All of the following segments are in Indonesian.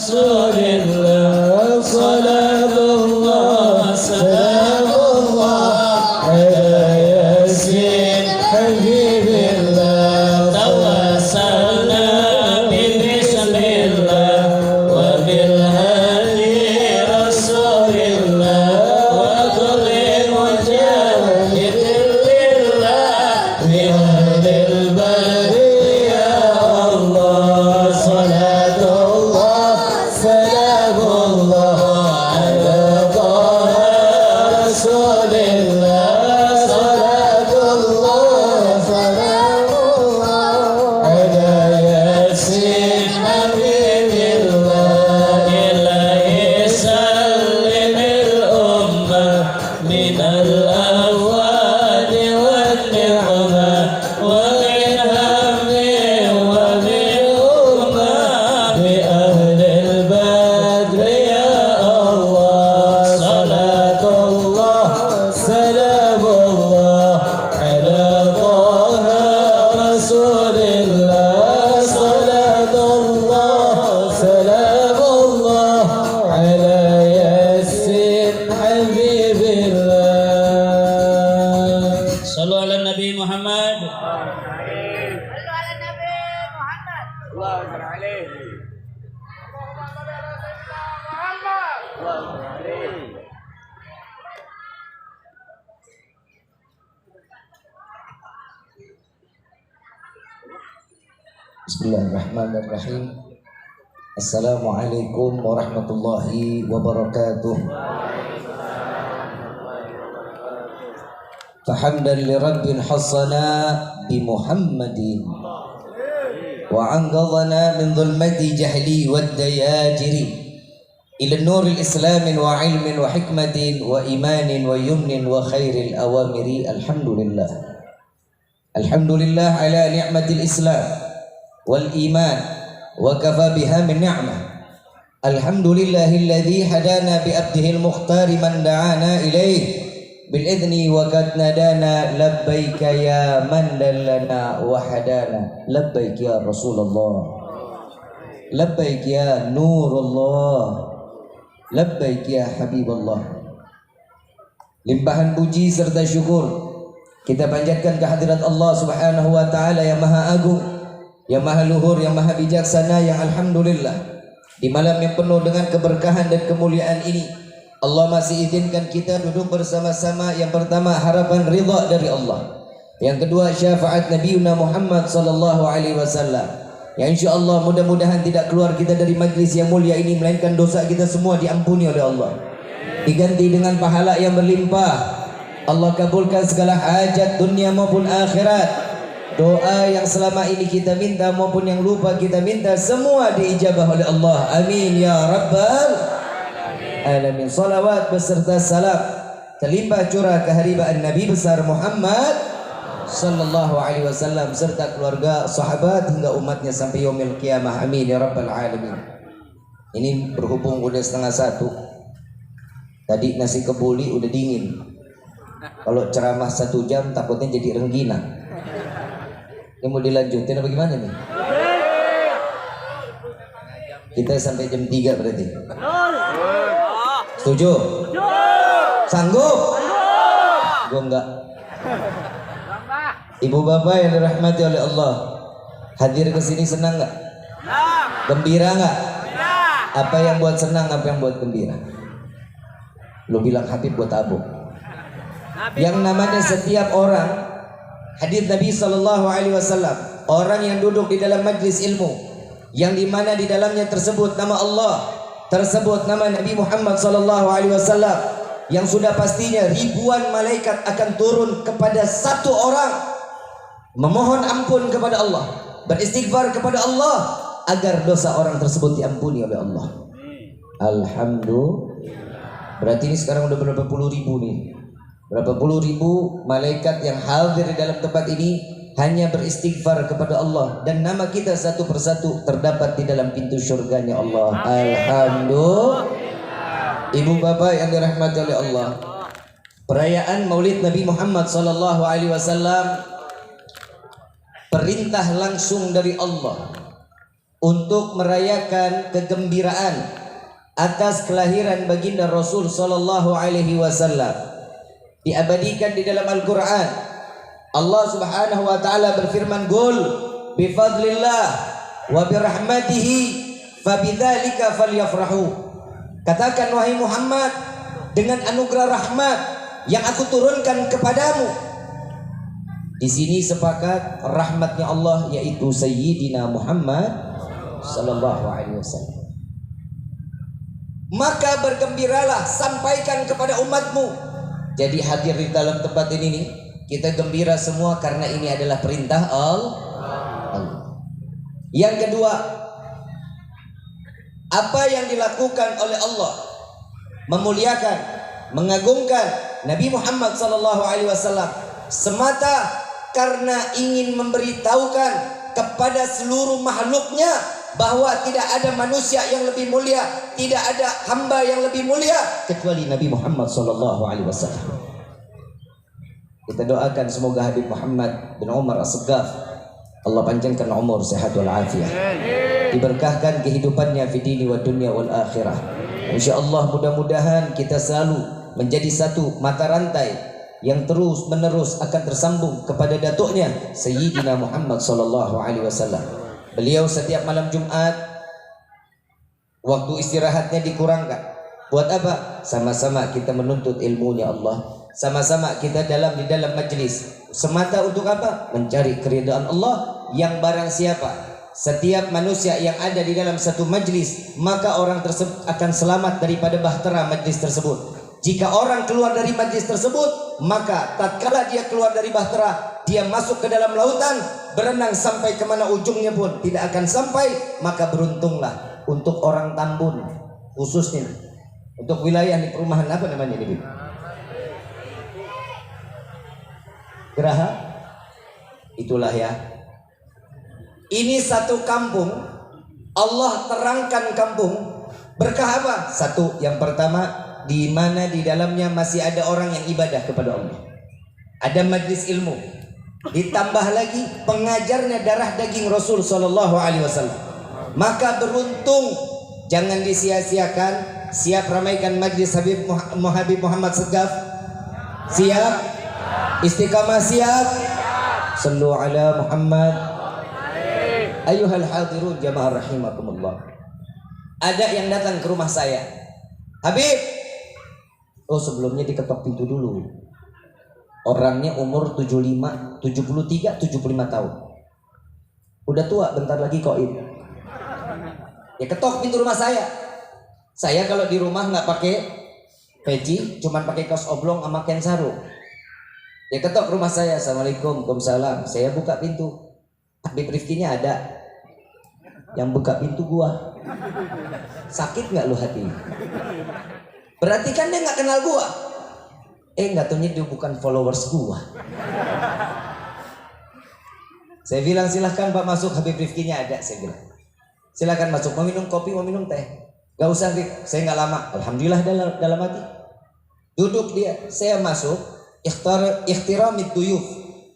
رسول الله صلاة الله سلام الله على ياسين حبيب الله توسلنا ببسم الله وبالهدي رسول الله وكل مجاهد لله بأهل البر يا الله صلاة الله سلام الله على طه رسول الله صلاة الله سلام الله على ياسين حبيب الله إلهي سلم الأمة من الأهوال والنعمة ومن هم ومن أمة بأهل البدر يا الله صلاة الله سلام الله على طه رسول الله صلاة الله سلام الله على ياسين حبيب الله صلوا على النبي محمد Bismillahirrahmanirrahim. Assalamualaikum warahmatullahi wabarakatuh. Fahamdan li rabbin hasana bi Muhammadin wa anqadhana min dhulmati jahli wad dayajiri ila nuril islamin wa ilmin wa hikmatin wa imanin wa yumnin wa khairil awamiri. Alhamdulillah. Alhamdulillah ala ni'matil islam wal iman wa kafa biha min ni'mah. Alhamdulillahilladzi hadana bi abdihil mukhtari man da'ana ilaih bil idni wa qad nadana labbaika ya man dallana wa hadana labbaik ya Rasulullah labbaik ya Nurullah labbaik ya Habibullah. Limpahan puji serta syukur kita panjatkan kehadirat Allah Subhanahu wa taala yang maha agung, yang maha luhur, yang maha bijaksana, yang alhamdulillah di malam yang penuh dengan keberkahan dan kemuliaan ini Allah masih izinkan kita duduk bersama-sama. Yang pertama harapan ridha dari Allah, yang kedua syafaat Nabiuna Muhammad sallallahu alaihi wasallam, yang insyaallah mudah-mudahan tidak keluar kita dari majlis yang mulia ini melainkan dosa kita semua diampuni oleh Allah, diganti dengan pahala yang berlimpah. Allah kabulkan segala hajat dunia maupun akhirat. Doa yang selama ini kita minta maupun yang lupa kita minta semua diijabah oleh Allah. Amin ya rabbal alamin. Salawat beserta salam terlimpah curah keharibaan Nabi besar Muhammad sallallahu alaihi wasallam serta keluarga, sahabat hingga umatnya sampai yaumil qiyamah. Amin ya rabbal alamin. Ini berhubung udah 12:30. Tadi nasi kebuli udah dingin. Kalau ceramah 1 jam takutnya jadi rengginang. Ini mau dilanjutin apa gimana nih? Kita sampai jam 3 berarti. Setuju? Sanggup? Gue enggak. Ibu bapak yang dirahmati oleh Allah, hadir ke sini senang enggak? Gembira enggak? Apa yang buat senang, apa yang buat gembira? Lo bilang Habib buat Abu. Yang namanya setiap orang, hadis Nabi sallallahu alaihi wasallam, orang yang duduk di dalam majlis ilmu yang dimana di dalamnya tersebut nama Allah, tersebut nama Nabi Muhammad sallallahu alaihi wasallam, yang sudah pastinya ribuan malaikat akan turun kepada satu orang memohon ampun kepada Allah, beristighfar kepada Allah agar dosa orang tersebut diampuni oleh Allah. Alhamdulillah. Berarti ini sekarang udah berapa puluh ribu nih, berapa puluh ribu malaikat yang hadir di dalam tempat ini hanya beristighfar kepada Allah, dan nama kita satu persatu terdapat di dalam pintu surganya Allah. Alhamdulillah. Ibu bapak yang dirahmati oleh Allah, perayaan Maulid Nabi Muhammad sallallahu alaihi wasallam perintah langsung dari Allah untuk merayakan kegembiraan atas kelahiran baginda Rasul sallallahu alaihi wasallam. Diabadikan di dalam Al-Qur'an. Allah Subhanahu wa taala berfirman, "Qul bi fadlillah wa bi rahmatihi fabidzalika falyafrahu." Katakan wahai Muhammad, dengan anugerah rahmat yang aku turunkan kepadamu. Di sini sepakat rahmatnya Allah yaitu Sayyidina Muhammad sallallahu alaihi wasallam. Maka bergembiralah, sampaikan kepada umatmu. Jadi hadir di dalam tempat ini nih, kita gembira semua karena ini adalah perintah Allah. Yang kedua, apa yang dilakukan oleh Allah memuliakan, mengagungkan Nabi Muhammad sallallahu alaihi wasallam semata karena ingin memberitahukan kepada seluruh makhluknya bahwa tidak ada manusia yang lebih mulia, tidak ada hamba yang lebih mulia kecuali Nabi Muhammad sallallahu alaihi wasallam. Kita doakan semoga Habib Muhammad bin Umar As-Saggaf Allah panjangkan umur, sehat wal afiat, diberkahkan kehidupannya fi dini wa dunya wal akhirah. Insyaallah mudah-mudahan kita selalu menjadi satu mata rantai yang terus menerus akan tersambung kepada datuknya Sayyidina Muhammad sallallahu alaihi wasallam. Beliau setiap malam Jumat waktu istirahatnya dikurangkan. Buat apa? Sama-sama kita menuntut ilmunya Allah. Sama-sama kita di dalam majlis. Semata untuk apa? Mencari keridhaan Allah. Yang barang siapa, setiap manusia yang ada di dalam satu majlis, maka orang tersebut akan selamat daripada bahtera majlis tersebut. Jika orang keluar dari majlis tersebut, maka tatkala dia keluar dari bahtera, dia masuk ke dalam lautan, berenang sampai kemana ujungnya pun tidak akan sampai. Maka beruntunglah untuk orang Tambun, khususnya untuk wilayah di perumahan apa namanya ini? Geraha? Itulah ya. Ini satu kampung, Allah terangkan kampung berkah apa? Satu, yang pertama, di mana di dalamnya masih ada orang yang ibadah kepada Allah. Ada majlis ilmu. Ditambah lagi pengajarnya darah daging Rasul sallallahu alaihi wasallam. Maka beruntung, jangan disia-siakan. Siap ramaikan majlis Habib Muhammad Saggaf? Siap? Istiqamah siap? Sallu ala Muhammad. Ayuhal hadirun jamaah rahimakumullah. Ada yang datang ke rumah saya, Habib. Oh, sebelumnya diketok pintu dulu. Orangnya umur 75, 73, 75 tahun. Udah tua, bentar lagi qaid. Ya ketok pintu rumah saya. Saya kalau di rumah nggak pakai peci, cuman pakai kaos oblong sama kain sarung. Ya ketok rumah saya. Assalamualaikum, waalaikumsalam. Saya buka pintu. Habib Rifkinya ada. Yang buka pintu gua. Sakit nggak lu hati? Berarti kan dia nggak kenal gua. Nggak taunya dia bukan followers gua. Saya bilang silahkan Pak masuk, Habib Rifkinya ada. Saya bilang silahkan masuk, mau minum kopi, mau minum teh. Gak usah Rif, saya nggak lama. Alhamdulillah dalam hati. Duduk dia, saya masuk. Ikhtiramid duyuf.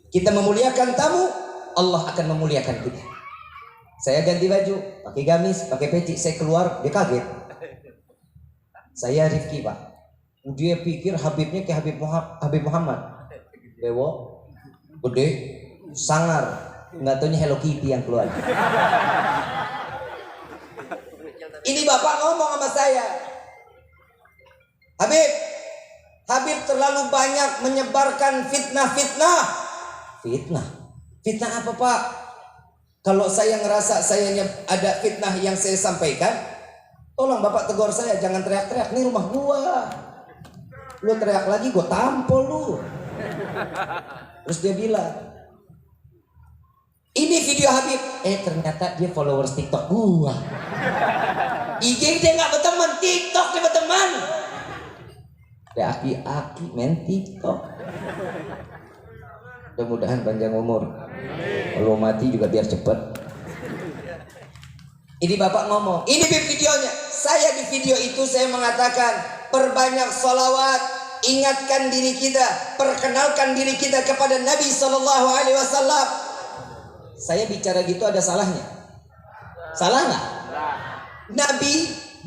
Kita memuliakan tamu, Allah akan memuliakan kita. Saya ganti baju, pakai gamis, pakai peci. Saya keluar, dia kaget. Saya Rifki Pak. Dia pikir Habibnya kayak Habib Muhammad. Dewo, gede, sangar. Nggak taunya Hello Kitty yang keluar. Ini bapak ngomong sama saya, Habib terlalu banyak menyebarkan fitnah. Fitnah apa Pak? Kalau saya ngerasa saya ada fitnah yang saya sampaikan, tolong bapak tegur saya, jangan teriak-teriak. Ini rumah gua. Lu teriak lagi gua tampol lu. Terus dia bilang, ini video Habib. Ternyata dia followers TikTok gua. IG dia nggak berteman, TikTok dia berteman. Ya aki-aki main TikTok. Mudah-mudahan panjang umur. Kalau mati juga biar cepet. Ini bapak ngomong, ini videonya. Saya di video itu saya mengatakan, perbanyak sholawat, ingatkan diri kita, perkenalkan diri kita kepada Nabi Sallallahu Alaihi Wasallam. Saya bicara gitu ada salahnya? Salah nggak? Nabi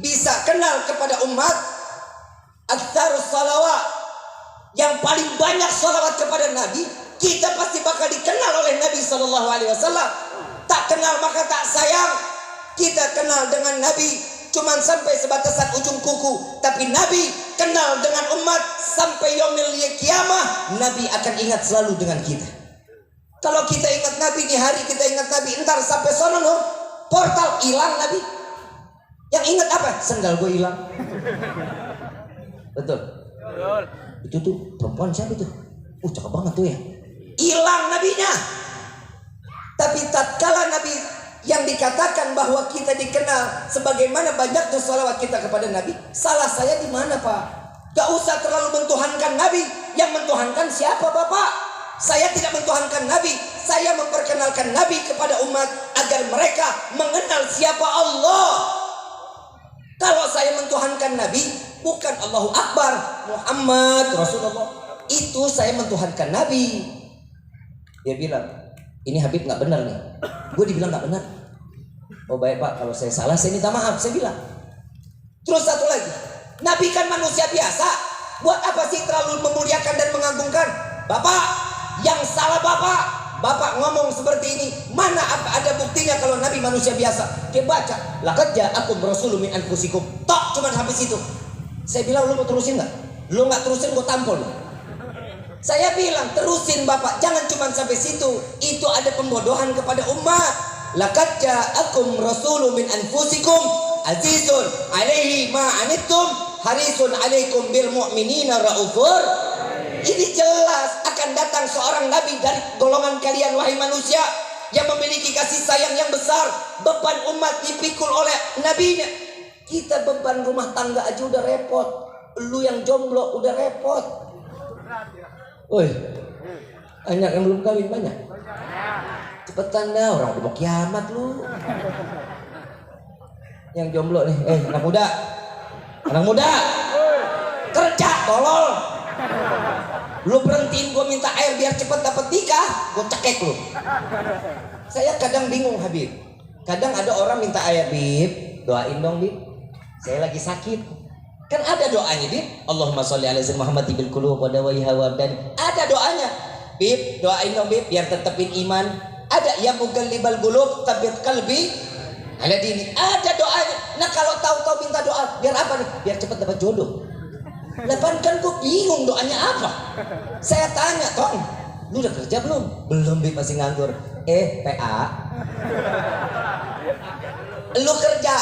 bisa kenal kepada umat aktsarus salawat, yang paling banyak salawat kepada Nabi. Kita pasti bakal dikenal oleh Nabi SAW. Tak kenal maka tak sayang. Kita kenal dengan Nabi cuman sampai sebatasan ujung kuku, tapi Nabi kenal dengan umat sampai yaumil qiyamah. Nabi akan ingat selalu dengan kita. Kalau kita ingat Nabi di hari kita ingat Nabi, entar sampai sono loh, portal hilang Nabi. Yang ingat apa? Sendal gue hilang. Betul. Itu tuh perempuan siapa itu? Cakep banget tuh ya. Hilang nabinya. Tapi tatkala Nabi yang dikatakan bahwa kita dikenal sebagaimana banyaknya salawat kita kepada Nabi, salah saya di mana Pak? Gak usah terlalu mentuhankan Nabi. Yang mentuhankan siapa Bapak? Saya tidak mentuhankan Nabi. Saya memperkenalkan Nabi kepada umat agar mereka mengenal siapa Allah. Kalau saya mentuhankan Nabi, bukan Allahu Akbar, Muhammad Rasulullah, itu saya mentuhankan Nabi. Dia bilang, ini Habib nggak benar nih. Gue dibilang nggak benar. Oh baik Pak, kalau saya salah saya minta maaf, saya bilang. Terus satu lagi, Nabi kan manusia biasa. Buat apa sih terlalu memuliakan dan mengagungkan? Bapak, yang salah Bapak ngomong seperti ini. Mana apa ada buktinya kalau Nabi manusia biasa? Dia baca, laqad ja'akum rasulun min anfusikum. Tok, cuman habis itu. Saya bilang, lu mau terusin nggak? Lu nggak terusin, gue tampol. Saya bilang, terusin Bapak, jangan cuma sampai situ. Itu ada pembodohan kepada umat. Laqad ja'akum rasulun min anfusikum azizun alaihi ma anittum harisun alaikum bil mu'minina raufur. Ini jelas akan datang seorang nabi dari golongan kalian wahai manusia, yang memiliki kasih sayang yang besar. Beban umat dipikul oleh nabinya. Kita beban rumah tangga aja udah repot. Lu yang jomblo udah repot. Woi, banyak yang belum kawin banyak. Cepetan dah, orang udah mau kiamat lu. Yang jomblo nih, anak muda, kerja, tolol. Lu berhentiin gue minta air biar cepet dapet nikah, gue cekek lu. Saya kadang bingung Habib. Kadang ada orang minta air, Bib, doain dong Bib, saya lagi sakit. Kan ada doanya Bib, Allahumma sholli ala sayyidina Muhammad bil qulub wa dawaiha wa abdan. Ada doanya, Bib, doain dong Bib biar tetepin iman. Ada ya mugallibal qulub tsabbit qalbi ala dini. Ada doanya. Nah kalau tahu-tahu minta doa biar apa nih? Biar cepat dapat jodoh. Lepas kan gue bingung doanya apa. Saya tanya, Tong, lu udah kerja belum? Belum Bib, masih nganggur. PA, lu kerja,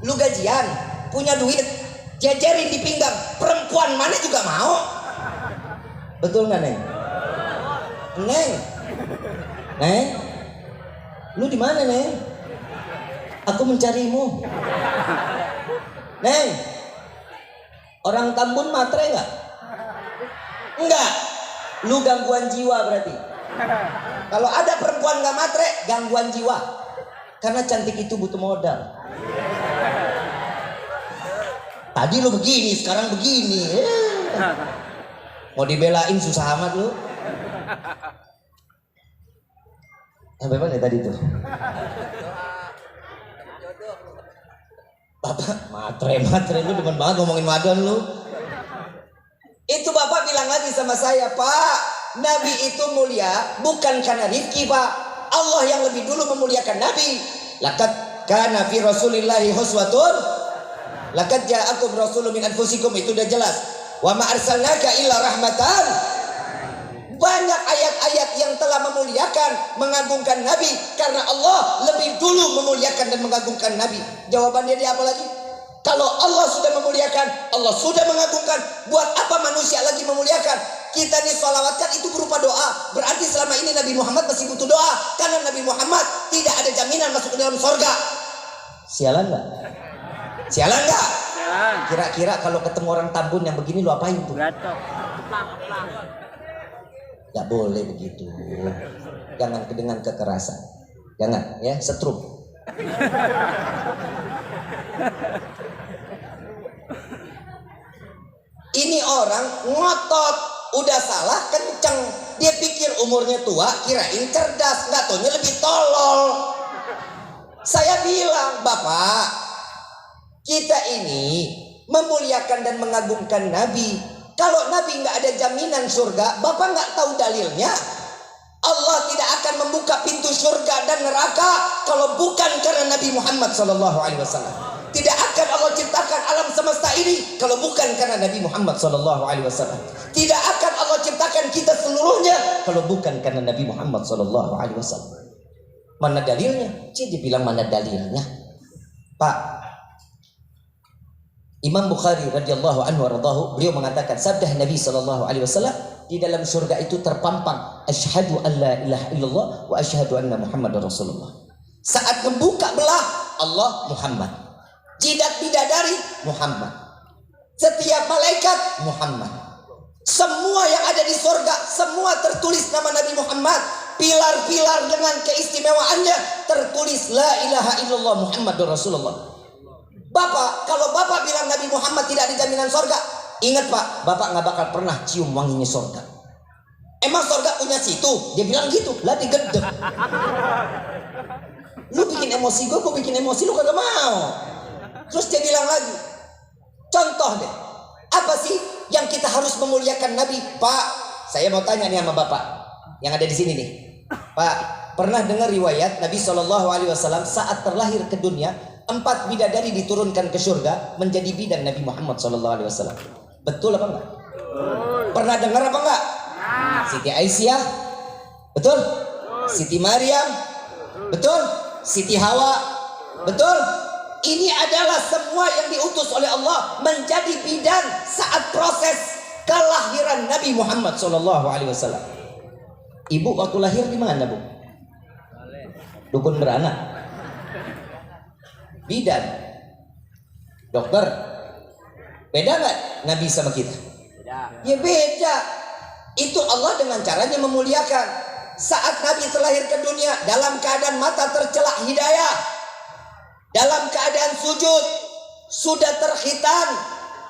lu gajian, punya duit, jajarin di pinggang, perempuan mana juga mau. Betul nggak Neng? Neng, lu di mana Neng? Aku mencarimu. Neng, orang Tambun matre nggak? Enggak. Lu gangguan jiwa berarti. Kalau ada perempuan nggak matre, gangguan jiwa. Karena cantik itu butuh modal. Tadi lu begini, sekarang begini. Mau dibelain susah amat lu. Sampai mana tadi tuh? Bapak matre lu demen banget ngomongin madon lu. Itu Bapak bilang lagi sama saya, Pak, Nabi itu mulia bukan karena rizki Pak. Allah yang lebih dulu memuliakan Nabi. Laqad kana fi Rasulillahi huswatun. Laqad ja'akum rasulun min anfusikum, itu udah jelas. Wa ma arsalnaka illa rahmatan. Banyak ayat-ayat yang telah memuliakan, mengagungkan Nabi karena Allah lebih dulu memuliakan dan mengagungkan Nabi. Jawabannya dia apa lagi? Kalau Allah sudah memuliakan, Allah sudah mengagungkan, buat apa manusia lagi memuliakan? Kita disolawatkan itu berupa doa. Berarti selama ini Nabi Muhammad masih butuh doa, karena Nabi Muhammad tidak ada jaminan masuk ke dalam sorga. Sialan nggak? Sialan nggak? Kira-kira kalau ketemu orang Tambun yang begini lu apain tuh? Gak boleh begitu. Jangan dengan kekerasan. Jangan ya, setrum. Ini orang ngotot, udah salah kenceng. Dia pikir umurnya tua, kirain cerdas, nggak taunya lebih tolol. Saya bilang, Bapak, kita ini memuliakan dan mengagungkan Nabi. Kalau Nabi nggak ada jaminan surga, Bapak nggak tahu dalilnya. Allah tidak akan membuka pintu surga dan neraka kalau bukan karena Nabi Muhammad SAW. Tidak akan Allah ciptakan alam semesta ini kalau bukan karena Nabi Muhammad SAW. Tidak akan Allah ciptakan kita seluruhnya kalau bukan karena Nabi Muhammad SAW. Mana dalilnya? Dia bilang mana dalilnya? Pak, Imam Bukhari radhiyallahu anhu waradahu, beliau mengatakan sabda Nabi SAW, di dalam surga itu terpampang asyhadu an la ilaha illallah wa asyhadu anna Muhammadar Rasulullah. Saat membuka belah, Allah Muhammad. Jidat bidadari Muhammad. Setiap malaikat Muhammad. Semua yang ada di surga semua tertulis nama Nabi Muhammad. Pilar-pilar dengan keistimewaannya tertulis la ilaha illallah Muhammadur Rasulullah. Bapak, kalau Bapak bilang Nabi Muhammad tidak ada jaminan surga, ingat Pak, Bapak nggak bakal pernah cium wanginya surga. Emang surga punya situ? Dia bilang gitu, lah digedek. Lu bikin emosi gue bikin emosi lu kagak mau. Terus dia bilang lagi, contoh deh, apa sih yang kita harus memuliakan Nabi? Pak, saya mau tanya nih sama Bapak yang ada di sini nih. Pak, pernah dengar riwayat Nabi SAW saat terlahir ke dunia, 4 bidadari diturunkan ke surga menjadi bidan Nabi Muhammad SAW. Betul apa enggak? Pernah dengar apa enggak? Siti Aisyah, betul? Siti Maryam, betul? Siti Hawa, betul? Ini adalah semua yang diutus oleh Allah menjadi bidan saat proses kelahiran Nabi Muhammad SAW. Ibu waktu lahir di mana, Bu? Dukun beranak. Bidan. Dokter. Beda nggak Nabi sama kita? Ya beda. Itu Allah dengan caranya memuliakan. Saat Nabi terlahir ke dunia dalam keadaan mata tercelak hidayah, dalam keadaan sujud, sudah terkhitan,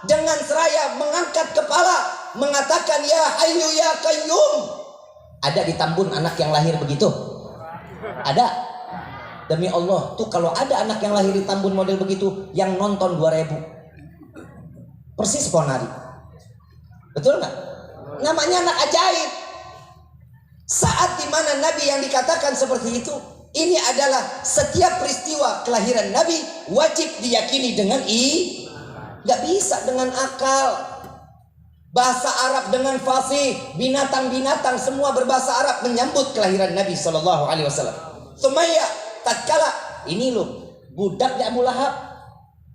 dengan seraya mengangkat kepala, mengatakan ya Hayyu ya Qayyum. Ada di Tambun anak yang lahir begitu? Ada. Demi Allah, tuh kalau ada anak yang lahir di Tambun model begitu, yang nonton 2000. Persis Ponari. Betul nggak? Namanya anak ajaib. Saat dimana Nabi yang dikatakan seperti itu, ini adalah setiap peristiwa kelahiran Nabi wajib diyakini dengan nggak bisa dengan akal. Bahasa Arab dengan fasih, binatang-binatang semua berbahasa Arab menyambut kelahiran Nabi SAW. Sumayyah tatkala ini loh budaknya Abu Lahab,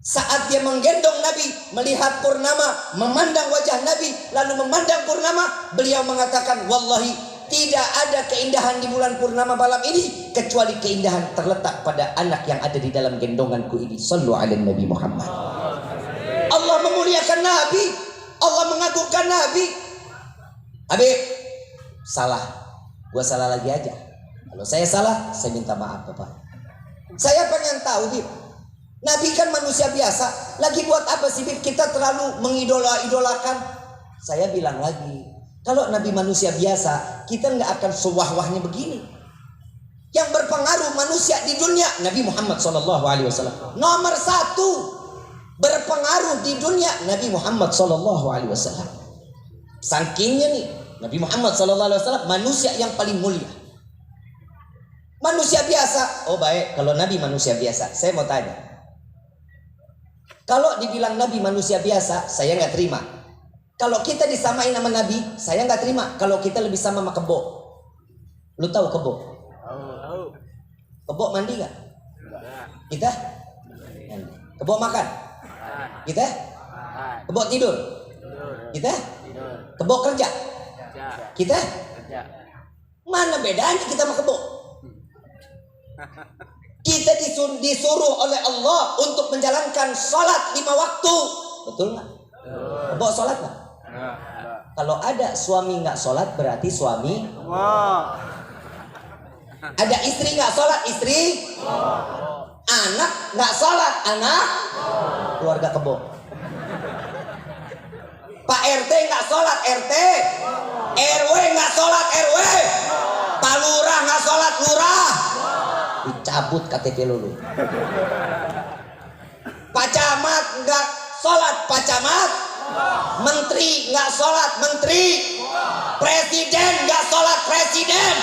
saat dia menggendong Nabi, melihat purnama, memandang wajah Nabi, lalu memandang purnama, beliau mengatakan, wallahi tidak ada keindahan di bulan purnama malam ini kecuali keindahan terletak pada anak yang ada di dalam gendonganku ini. Sallu ala Nabi Muhammad. Allah memuliakan Nabi, Allah mengagungkan Nabi. Habib, salah, gua salah lagi aja. Kalau saya salah, saya minta maaf Bapak. Saya pengen tahu, Bib, Nabi kan manusia biasa, lagi buat apa sih Bib kita terlalu mengidola-idolakan? Saya bilang lagi, kalau Nabi manusia biasa, kita nggak akan sewah-wahnya begini. Yang berpengaruh manusia di dunia, Nabi Muhammad SAW. Nomor 1 berpengaruh di dunia, Nabi Muhammad SAW. Saking-nya nih, Nabi Muhammad SAW manusia yang paling mulia. Manusia biasa, oh baik, kalau Nabi manusia biasa, saya mau tanya. Kalau dibilang Nabi manusia biasa, saya nggak terima. Kalau kita disamain sama Nabi, saya nggak terima. Kalau kita lebih sama kebo. Lu tahu kebo? Kebo mandi nggak? Kita? Kebo makan? Kita? Kebo tidur? Kita? Kebo kerja? Kita? Mana bedanya kita sama kebo? Kita disuruh oleh Allah untuk menjalankan sholat 5 waktu. Betul nggak? Kebo sholat nggak? Kalau ada suami nggak sholat berarti suami. Ada istri nggak sholat istri. Anak nggak sholat anak. Keluarga kebo. Pak RT nggak sholat RT. RW nggak sholat RW. Pak lurah nggak sholat lurah. dicabut KTP lu. Pak Camat nggak sholat Pak Camat, menteri nggak sholat menteri, presiden nggak sholat presiden,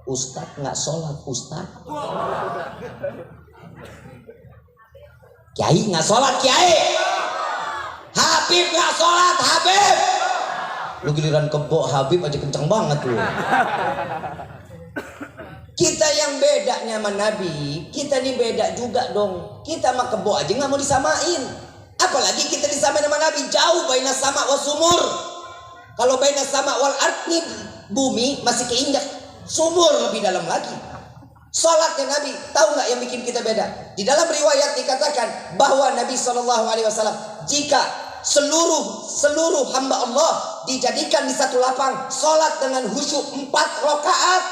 ustadz nggak sholat ustadz, kiai nggak sholat kiai, Habib nggak sholat Habib. Lu giliran kebo Habib aja kenceng banget lu. Kita yang bedanya sama Nabi, kita nih beda juga dong. Kita mah kebo aja nggak mau disamain, apalagi kita disamain sama Nabi. Jauh baina sama wa sumur. Kalau baina sama wal ard nih, bumi masih keinjak, sumur lebih dalam lagi. Salatnya Nabi, tahu nggak yang bikin kita beda? Di dalam riwayat dikatakan bahwa Nabi SAW jika seluruh hamba Allah dijadikan di satu lapang, salat dengan khusyuk 4 rakaat,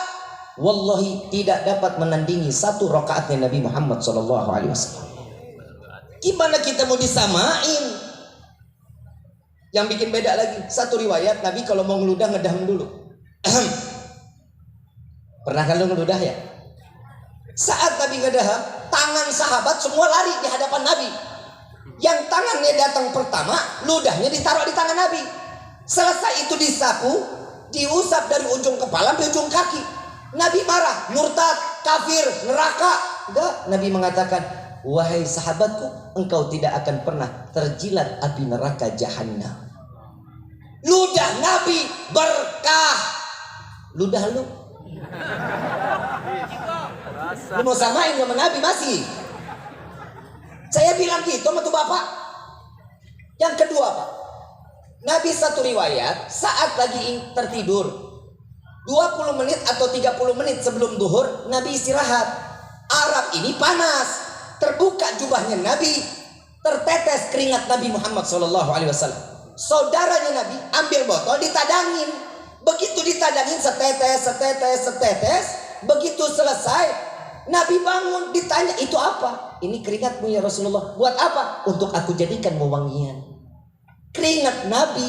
wallahi tidak dapat menandingi 1 rakaatnya Nabi Muhammad SAW. Gimana kita mau disamain? Yang bikin beda lagi, satu riwayat Nabi kalau mau ngeludah ngedaham dulu. Pernah kan lu ngeludah ya? Saat Nabi ngedaham, tangan sahabat semua lari di hadapan Nabi. Yang tangannya datang pertama, ludahnya ditaruh di tangan Nabi. Selesai itu disapu, diusap dari ujung kepala sampai ujung kaki. Nabi marah, murtad, kafir, neraka. Enggak, Nabi mengatakan, wahai sahabatku, engkau tidak akan pernah terjilat api neraka jahanam. Ludah Nabi berkah. Ludah lu mau samain sama Nabi masih? Saya bilang gitu sama tuh bapak. Yang kedua Pak, Nabi satu riwayat saat lagi tertidur 20 menit atau 30 menit sebelum duhur, Nabi istirahat. Arab ini panas, terbuka jubahnya Nabi, tertetes keringat Nabi Muhammad SAW. Saudaranya Nabi ambil botol, ditadangin. Begitu ditadangin setetes. Begitu selesai, Nabi bangun, ditanya, itu apa? Ini keringatmu ya Rasulullah. Buat apa? Untuk aku jadikan wewangian. Keringat Nabi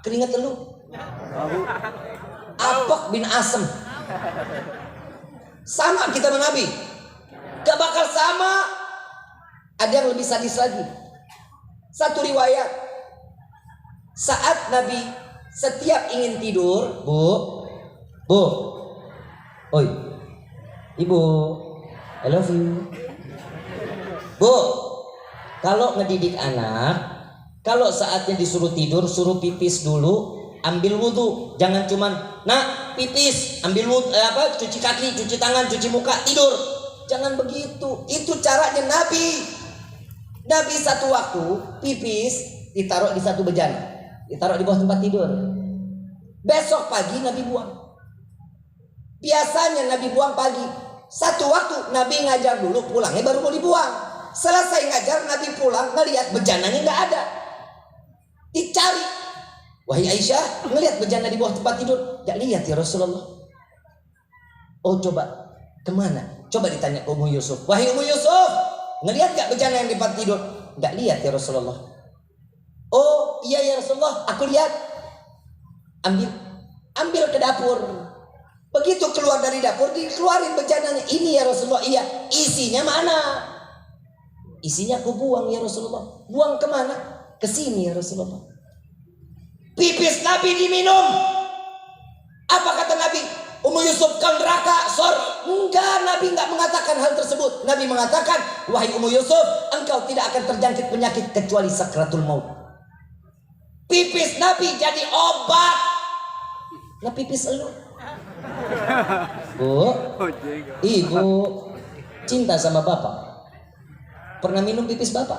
keringat lu Apok bin Asem. Sama kita sama Nabi? Gak bakal sama. Ada yang lebih sadis lagi. Satu riwayat, saat Nabi setiap ingin tidur, Bu, oi, Ibu, I love you. Bu, kalau ngedidik anak, kalau saatnya disuruh tidur, suruh pipis dulu, ambil wudhu. Jangan cuman, nak pipis, ambil wudhu, cuci kaki, cuci tangan, cuci muka, tidur. Jangan begitu. Itu caranya Nabi. Nabi satu waktu pipis ditaruh di satu bejana, ditaruh di bawah tempat tidur. Besok pagi Nabi buang. Biasanya Nabi buang pagi. Satu waktu Nabi ngajar dulu, pulangnya baru mau dibuang. Selesai ngajar Nabi pulang, ngelihat bejananya nggak ada. Dicari. Wahai Aisyah, ngelihat bejana di bawah tempat tidur? Nggak lihat ya Rasulullah. Oh coba kemana? Coba ditanya ke Ummu Yusuf. Wahai Ummu Yusuf, ngelihat nggak bejana yang di tempat tidur? Nggak lihat ya Rasulullah. Oh iya ya Rasulullah, aku lihat. Ambil ke dapur. Begitu keluar dari dapur, dikeluarin bejananya. Ini ya Rasulullah, iya. Isinya mana? Isinya aku buang ya Rasulullah. Buang kemana? Ke sini ya Rasulullah. Pipis Nabi diminum. Apa kata Nabi? Ummu Yusuf kau neraka, enggak, Nabi enggak mengatakan hal tersebut. Nabi mengatakan, wahai Ummu Yusuf, engkau tidak akan terjangkit penyakit kecuali sakratul maut. Pipis Nabi jadi obat. Nah pipis elu. Bu, Ibu cinta sama bapak. Pernah minum pipis bapak?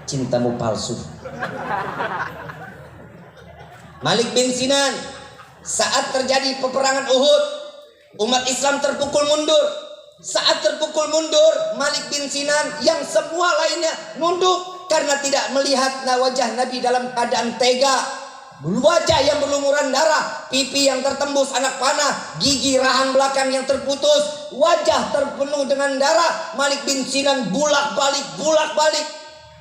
Cintamu palsu. Malik bin Sinan, saat terjadi peperangan Uhud, umat Islam terpukul mundur. Saat terpukul mundur, Malik bin Sinan yang semua lainnya nunduk karena tidak melihat wajah Nabi dalam keadaan tega. Wajah yang berlumuran darah, pipi yang tertembus anak panah, gigi rahang belakang yang terputus, wajah terpenuh dengan darah. Malik bin Sinan bulak balik.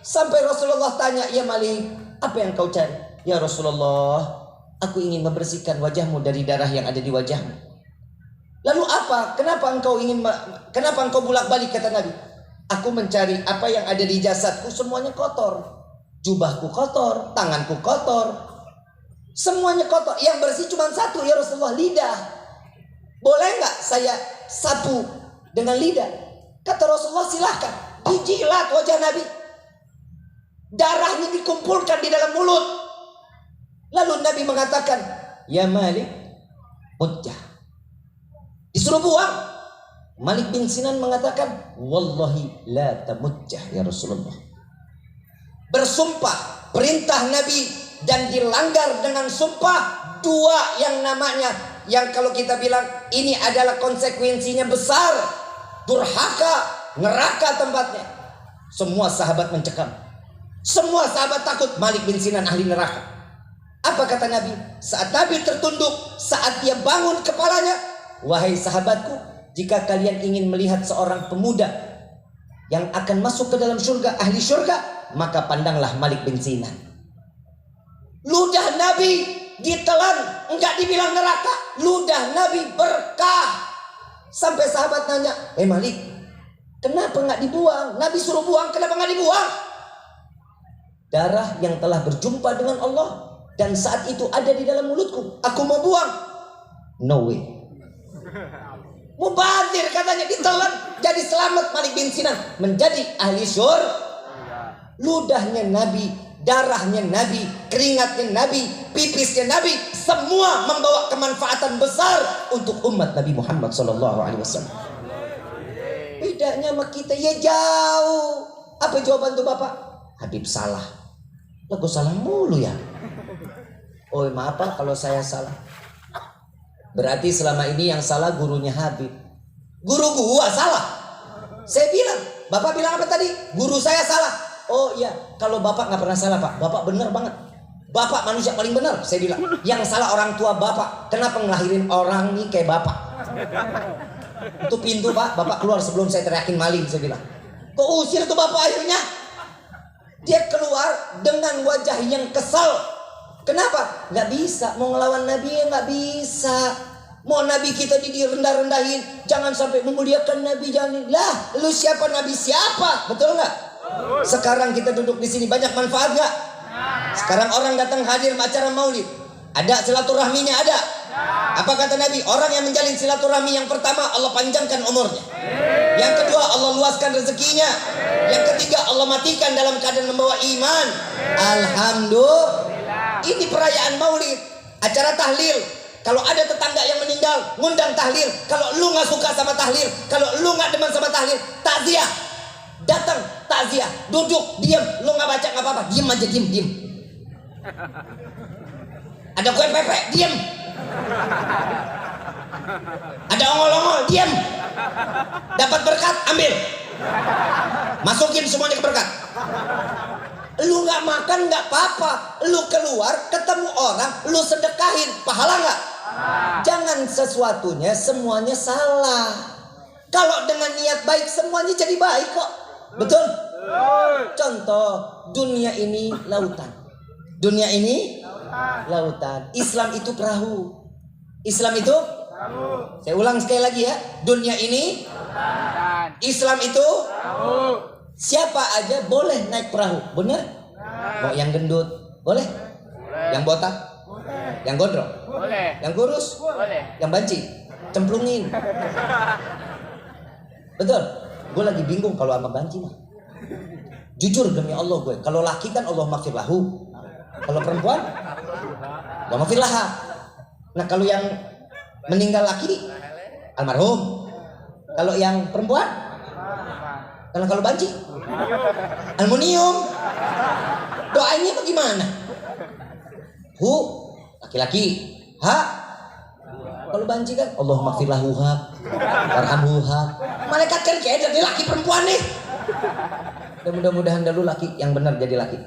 Sampai Rasulullah tanya, ya Malik, apa yang kau cari? Ya Rasulullah, aku ingin membersihkan wajahmu dari darah yang ada di wajahmu. Lalu apa? Kenapa engkau bolak-balik, kata Nabi? Aku mencari apa yang ada di jasadku semuanya kotor. Jubahku kotor, tanganku kotor, semuanya kotor. Yang bersih cuma satu, ya Rasulullah, lidah. Boleh nggak saya sapu dengan lidah? Kata Rasulullah, silahkan. Dijilat wajah Nabi. Darahnya dikumpulkan di dalam mulut. Lalu Nabi mengatakan, ya Malik, mujjah. Disuruh buang. Malik bin Sinan mengatakan, wallahi la tamujjah ya Rasulullah. Bersumpah perintah Nabi dan dilanggar dengan sumpah, dua yang namanya, yang kalau kita bilang ini adalah konsekuensinya besar, durhaka, neraka tempatnya. Semua sahabat mencekam. Semua sahabat takut Malik bin Sinan ahli neraka. Apa kata Nabi? Saat Nabi tertunduk, saat dia bangun kepalanya, wahai sahabatku, jika kalian ingin melihat seorang pemuda yang akan masuk ke dalam surga, ahli surga, maka pandanglah Malik bin Sinan. Ludah Nabi ditelan, enggak dibilang neraka. Ludah Nabi berkah. Sampai sahabat nanya, Malik, kenapa enggak dibuang? Nabi suruh buang, kenapa enggak dibuang? Darah yang telah berjumpa dengan Allah dan saat itu ada di dalam mulutku, aku mau buang. No way. Mubazir katanya, ditelan. Jadi selamat Malik bin Sinan menjadi ahli surga. Ludahnya Nabi, darahnya Nabi, keringatnya Nabi, pipisnya Nabi, semua membawa kemanfaatan besar untuk umat Nabi Muhammad SAW. Bedanya sama kita ya jauh. Apa jawaban tuh Bapak? Habib salah. Lagu salah mulu ya. Oh maaf Pak kalau saya salah. Berarti selama ini yang salah gurunya Habib. Guru gua salah. Saya bilang, Bapak bilang apa tadi? Guru saya salah. Oh iya, kalau Bapak nggak pernah salah Pak. Bapak benar banget. Bapak manusia paling benar. Saya bilang, yang salah orang tua Bapak. Kenapa ngelahirin orang nih kayak Bapak? Itu pintu Pak, Bapak keluar sebelum saya teriakin maling. Saya bilang, kok usir tuh Bapak akhirnya? Dia keluar dengan wajah yang kesal. Kenapa? Gak bisa. Mau ngelawan Nabi ya gak bisa. Mau Nabi kita direndah-rendahin. Jangan sampai memuliakan Nabi. Jangan. Lah, lu siapa Nabi siapa? Betul gak? Sekarang kita duduk di sini banyak manfaat gak? Sekarang orang datang hadir acara maulid. Ada silaturahminya ada. Apa kata Nabi? Orang yang menjalin silaturahmi yang pertama Allah panjangkan umurnya. Yang kedua Allah luaskan rezekinya. Yang ketiga Allah matikan dalam keadaan membawa iman. Alhamdulillah. Ini perayaan maulid, acara tahlil. Kalau ada tetangga yang meninggal, ngundang tahlil. Kalau lu gak suka sama tahlil, kalau lu gak demen sama tahlil, takziah. Datang, takziah, duduk, diam. Lu gak baca gak apa-apa, diam aja, diam. Ada kue pepe, diam. Ada ongol-ongol, diam. Dapat berkat, ambil. Masukin semuanya ke berkat. Lu gak makan gak apa-apa. Lu keluar ketemu orang, lu sedekahin, pahala gak? Jangan sesuatunya semuanya salah. Kalau dengan niat baik semuanya jadi baik kok. Betul? Contoh, dunia ini lautan. Dunia ini lautan. Islam itu perahu. Islam itu perahu. Saya ulang sekali lagi ya. Dunia ini lautan. Islam itu perahu. Siapa aja boleh naik perahu, bener? Mau yang gendut, boleh? Yang botak? Boleh. Yang gondrong? Boleh. Yang kurus? Boleh. Yang banci? Cemplungin. Betul? Gue lagi bingung kalau sama banci mah. Jujur demi Allah gue, kalau laki kan Allah maghfir lahu. Kalau perempuan, Allah maghfir laha. Nah kalau yang meninggal laki, almarhum. Kalau yang perempuan, kalau banci, aluminium. Doanya bagaimana? Hu, laki-laki. Ha, kalau banci kan Allah maghfir lahuha, warhamhuha. Malaikat kan kayak dari laki perempuan nih. Dan mudah-mudahan dulu laki yang benar jadi laki.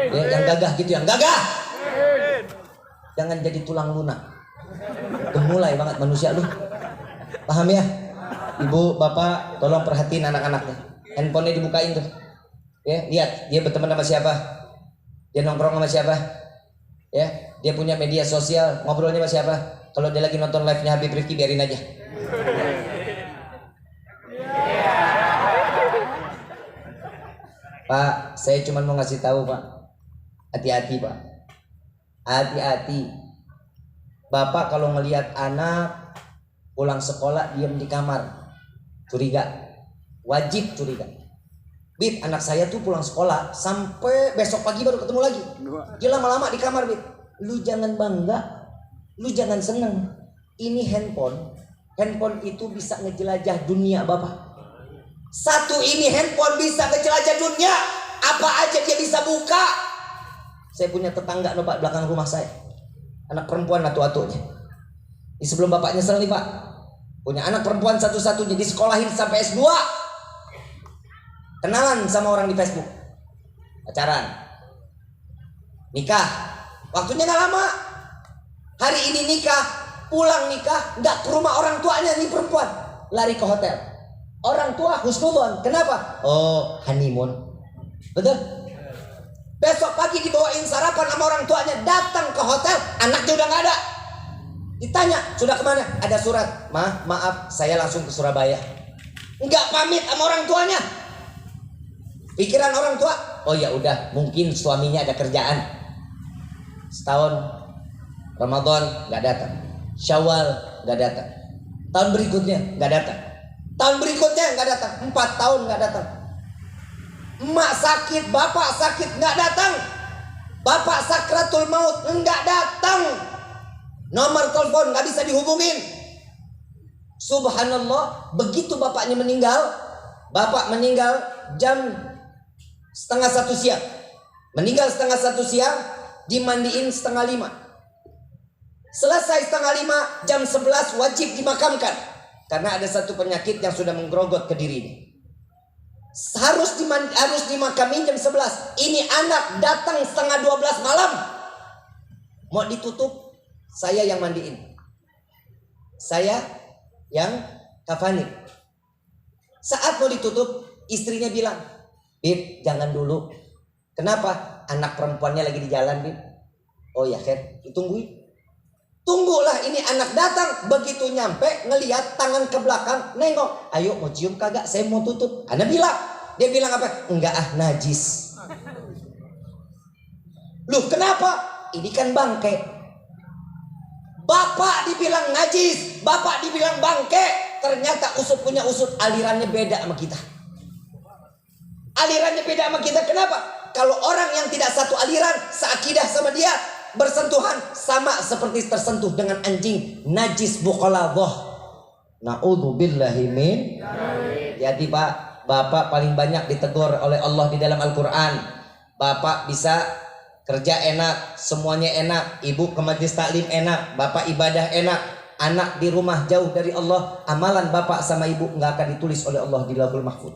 Ya, yang gagah gitu, yang gagah. Jangan jadi tulang lunak. Gemulai banget manusia lu. Paham ya? Ibu, bapak, tolong perhatiin anak-anaknya. Handphonenya dibukain tuh. Ya, lihat dia berteman sama siapa. Dia nongkrong sama siapa. Ya, dia punya media sosial, ngobrolnya sama siapa? Kalau dia lagi nonton live-nya Habib Rifki, biarin aja. Pak, saya cuma mau ngasih tahu Pak, hati-hati Pak, hati-hati. Bapak kalau ngelihat anak pulang sekolah diam di kamar, curiga, wajib curiga. Bib, anak saya tuh pulang sekolah sampai besok pagi baru ketemu lagi. Dia lama-lama di kamar, Bib. Lu jangan bangga, lu jangan seneng. Ini handphone itu bisa ngejelajah dunia Bapak. Satu ini handphone bisa ngejelajah dunia, apa aja dia bisa buka. Saya punya tetangga Pak belakang rumah saya, anak perempuan atu-atunya. Di sebelum Bapak nyesel nih Pak, punya anak perempuan satu-satunya, disekolahin sampai S2. Kenalan sama orang di Facebook, pacaran, nikah, waktunya nggak lama. Hari ini nikah, pulang nikah, nggak ke rumah orang tuanya nih perempuan, lari ke hotel. Orang tua husnuzon, kenapa? Oh, honeymoon, betul. Besok pagi dibawain sarapan sama orang tuanya, datang ke hotel, anaknya udah nggak ada. Ditanya, sudah kemana? Ada surat, maaf, saya langsung ke Surabaya. Nggak pamit sama orang tuanya. Pikiran orang tua, oh ya udah, mungkin suaminya ada kerjaan. Setahun Ramadan nggak datang, Syawal nggak datang, tahun berikutnya nggak datang, tahun berikutnya nggak datang, 4 tahun nggak datang. Emak sakit, bapak sakit nggak datang, bapak sakratul maut nggak datang, nomor telepon nggak bisa dihubungin. Subhanallah, begitu bapaknya meninggal, bapak meninggal jam 12:30 siang, meninggal 12:30 siang, dimandiin 4:30. Selesai 4:30, jam 11 wajib dimakamkan, karena ada satu penyakit yang sudah menggerogot ke dirinya. Harus dimakamin jam 11. Ini anak datang 11:30 malam, mau ditutup, saya yang mandiin, saya yang kafanin. Saat mau ditutup, istrinya bilang, Bib, jangan dulu. Kenapa? Anak perempuannya lagi di jalan, Bib. Oh ya, Kher, ditungguin. Tunggulah, ini anak datang. Begitu nyampe, ngelihat tangan ke belakang, nengok. Ayo, mau cium kagak? Saya mau tutup. Anda bilang. Dia bilang apa? Enggak najis. Loh, kenapa? Ini kan bangke. Bapak dibilang najis, bapak dibilang bangke. Ternyata punya usut alirannya beda sama kita. Alirannya beda sama kita. Kenapa? Kalau orang yang tidak satu aliran, seakidah sama dia, bersentuhan sama seperti tersentuh dengan anjing, najis bukhaladhah. Na'udzubillahi min. Jadi Pak, Bapak paling banyak ditegur oleh Allah di dalam Al-Quran. Bapak bisa kerja enak, semuanya enak, ibu ke majlis taklim enak, Bapak ibadah enak, anak di rumah jauh dari Allah, amalan Bapak sama ibu nggak akan ditulis oleh Allah di Lauhul Mahfuz.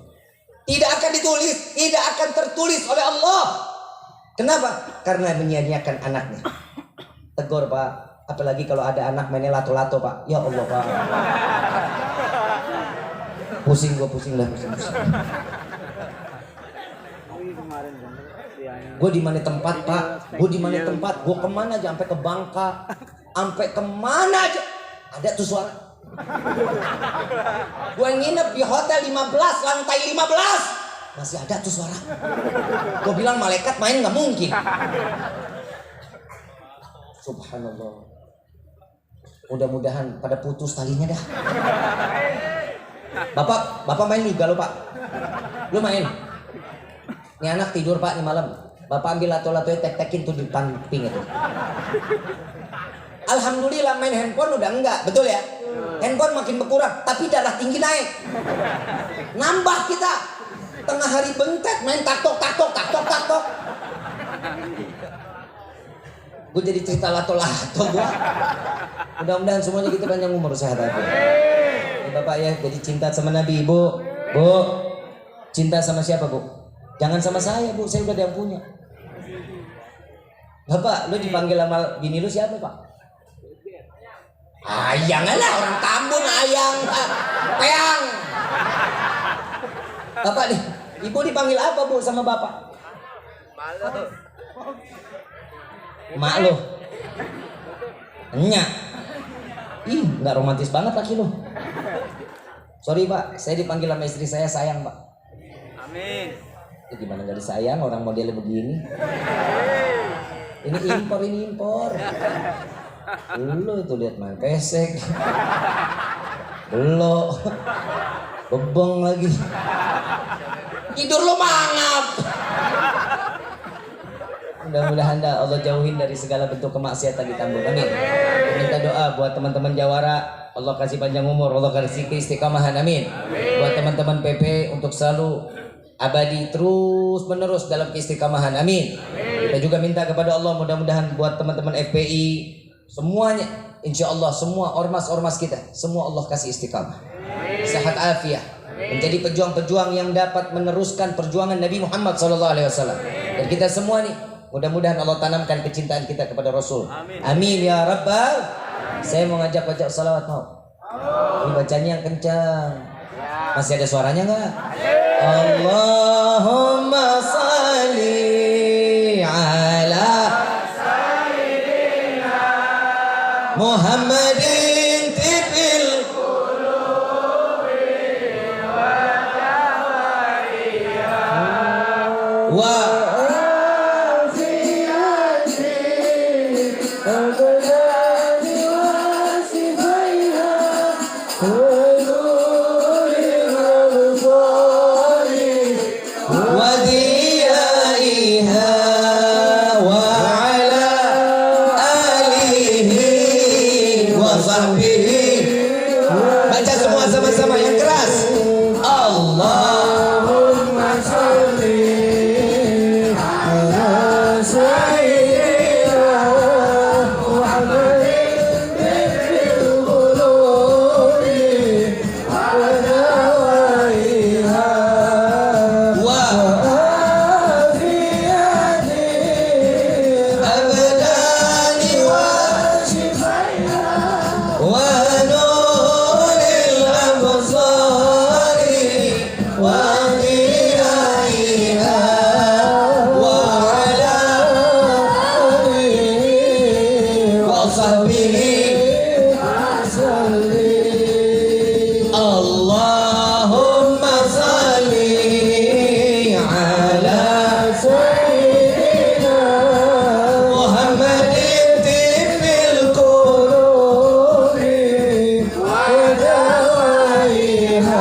Tidak akan ditulis, tidak akan tertulis oleh Allah. Kenapa? Karena menyia-nyiakan anaknya. Tegur Pak, apalagi kalau ada anak mainnya lato-lato Pak. Ya Allah Pak. Pusing lah. Gue di mana tempat Pak? Gue kemana aja, sampai ke Bangka, sampai kemana aja ada tuh suara. Gue nginep di hotel 15, lantai 15, masih ada tuh suara. Gue bilang malaikat main nggak mungkin. Subhanallah. Mudah-mudahan pada putus talinya dah. Bapak main juga lo Pak. Lu main. Ini anak tidur Pak, ini malam. Bapak ambil lato-latonya, tek-tekin tuh di pamping itu. Alhamdulillah main handphone udah enggak, betul ya? Handphone makin berkurang, tapi darah tinggi naik. Nambah kita. Tengah hari bentet main taktok. Gue jadi cerita lato-lato gua. Mudah-mudahan semuanya kita panjang umur, sehat aja. Ya, Bapak ya, jadi cinta sama Nabi, Bu. Cinta sama siapa, Bu? Jangan sama saya, Bu. Saya udah ada yang punya. Bapak, lu dipanggil sama bini lu siapa, Pak? Ayang lah, orang Tambun ayang, peang. Bapak nih, ibu dipanggil apa Bu sama bapak? Mak lo. Enya. Ih, nggak romantis banget laki lo. Sorry Pak, saya dipanggil sama istri saya sayang Pak. Amin. Ya, gimana nggak disayang orang modelnya begini? Ini impor. Lo itu lihat main pesek. Belok. Bebeng lagi. Tidur lo mangap. Mudah-mudahan Allah jauhin dari segala bentuk kemaksiatan di Tambun. Amin. Minta doa buat teman-teman Jawara, Allah kasih panjang umur, Allah kasih keistiqomahan. Amin. Buat teman-teman PP untuk selalu abadi terus menerus dalam keistiqomahan. Amin. Kita juga minta kepada Allah mudah-mudahan buat teman-teman FPI semuanya, insya Allah semua ormas-ormas kita, semua Allah kasih istiqamah, sehat afiah, menjadi pejuang-pejuang yang dapat meneruskan perjuangan Nabi Muhammad SAW. Dan kita semua nih, mudah-mudahan Allah tanamkan kecintaan kita kepada Rasul. Amin ya Rabbal. Saya mau ngajak baca salawat mau. Ini bacanya yang kencang. Masih ada suaranya nggak? Allahumma salli ala Muhammadin tibil wa baca semua sama-sama yang keras. Allahumma sholli ala sayyidina Muhammadin fil qulubi wa dawaiha wa afiyati abdani wa shifaiha wa Allahumma salli ala sayyidina Muhammadin tibil qulubi wa dawaiha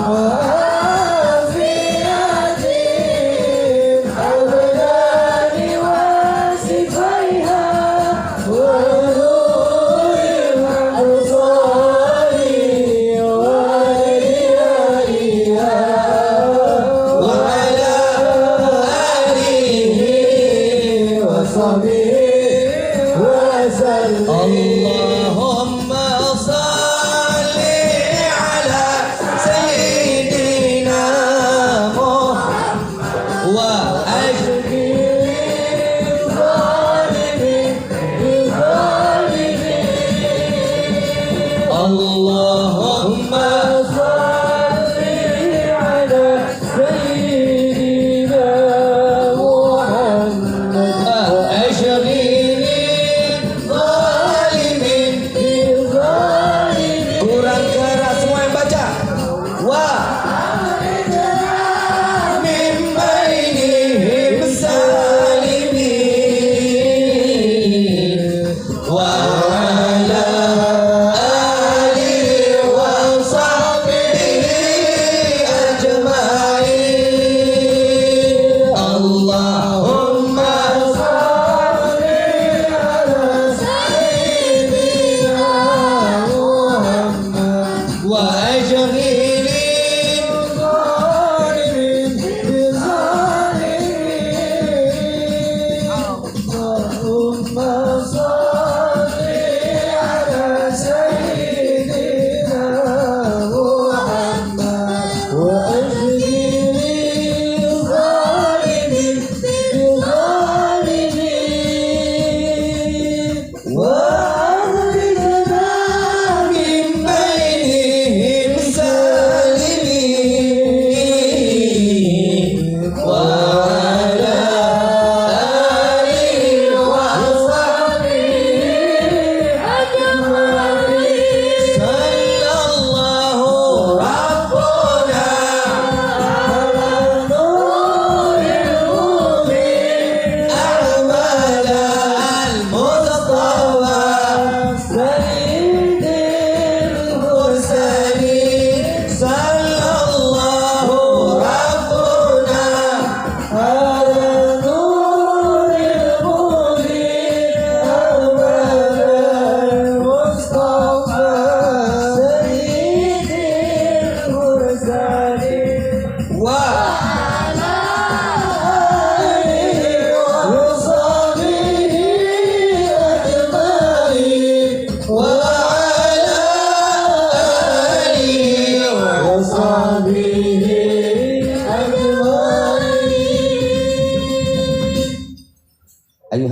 wa afiyati abdani wa sifaiha wa nuril absari Allahumma salli ala sayyidina Muhammad wa ajmil zalimin Allahumma salli ala sayyidina Muhammad wa ajmil kurang keras semua yang baca. Wa min bainihim salimin wa ala alihi wa sahbihi ajma'in. Allahumma salli ala sayyidina Muhammad wa ajmil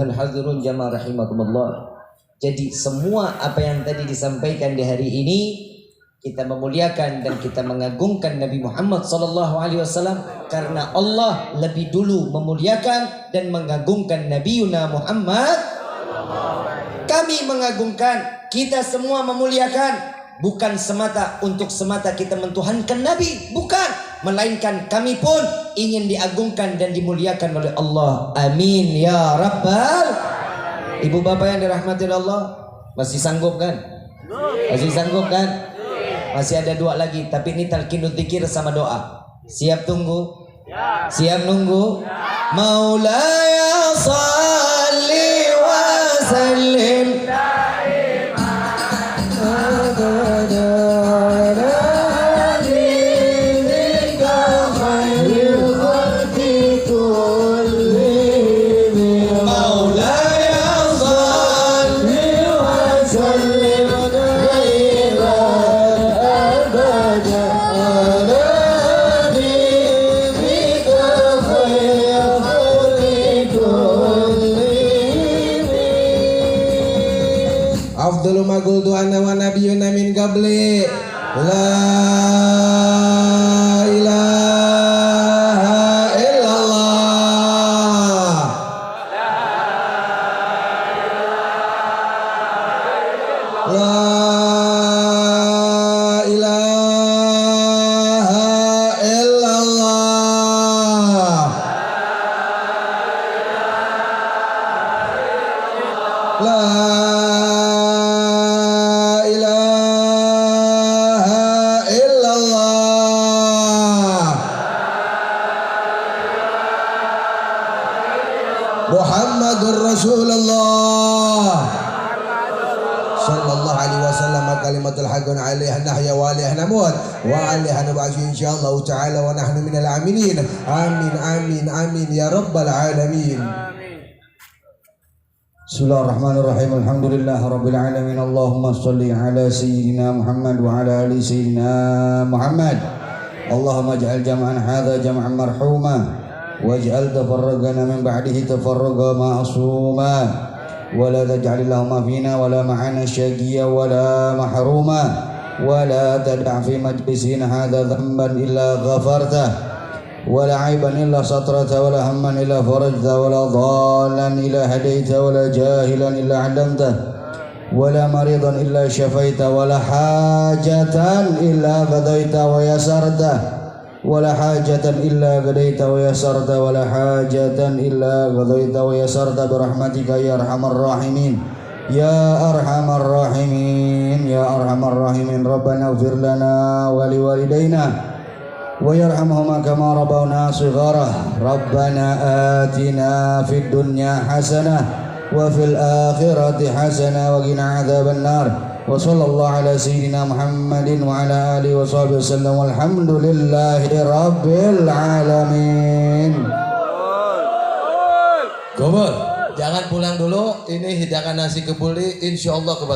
ayyuhal hadirun jamaah rahimakumullah. Jadi semua apa yang tadi disampaikan di hari ini, kita memuliakan dan kita mengagungkan Nabi Muhammad SAW karena Allah lebih dulu memuliakan dan mengagungkan Nabiuna Muhammad. Kami mengagungkan, kita semua memuliakan, bukan semata untuk semata kita mentuhankan Nabi, bukan, melainkan kami pun ingin diagungkan dan dimuliakan oleh Allah. Amin ya rabbal. Ibu bapak yang dirahmati Allah, masih sanggup kan? Masih sanggup kan? Masih ada 2 lagi, tapi ini talqinul dzikir sama doa. Siap tunggu? Siap nunggu? Maulaya shalli wa sallim afdalu ma qultu ana wa nabiyyuna min qabli la ilaha illallah la ilaha illallah la Muhammadur Rasulullah sallallahu alaihi wasallam kalimatul haqqun alaihi nahya wa alaihi namut wa alaihi nab'atsu insyaallah ta'ala wa nahnu minal aminin. Amin amin amin ya rabbal alamin. Bismillahirrahmanirrahim. Alhamdulillahirabbil alamin. Allahumma shalli ala sayyidina Muhammad wa ala ali sayyidina Muhammad. Allahumma ij'al jam'an hadza jam'an marhuma waj'al tafarraqana min ba'dihi tafarraqa ma'suma wa la taj'al lahum fina wa la ma'ana syaqiyya wa la mahruma wa la tad'a fi majlisina hadza dhanban illa ghafarta wa la 'aiban illa satrata wa la hamman illa farajta wa la dhallan illa hadaita wa la jahilan illa 'allamta wa la maridan illa syafaita wa la hajatan illa qadaita wa yasarta ولا حاجة إلا قضيت ويسرت ولا حاجة إلا قضيت ويسرت برحمتك يا أرحم الراحمين يا أرحم الراحمين يا أرحم الراحمين. ربنا اغفر لنا ولوالدينا ويرحمهما كما ربونا صغارا. ربنا آتنا في الدنيا حسنة وفي الآخرة حسنة وقنا عذاب النار. وصلى الله على سيدنا محمد وعلى آله وصحبه وسلم والحمد لله رب العالمين. Gobel, jangan pulang dulu. Ini hidangan nasi kebuli, insyaallah kebagian.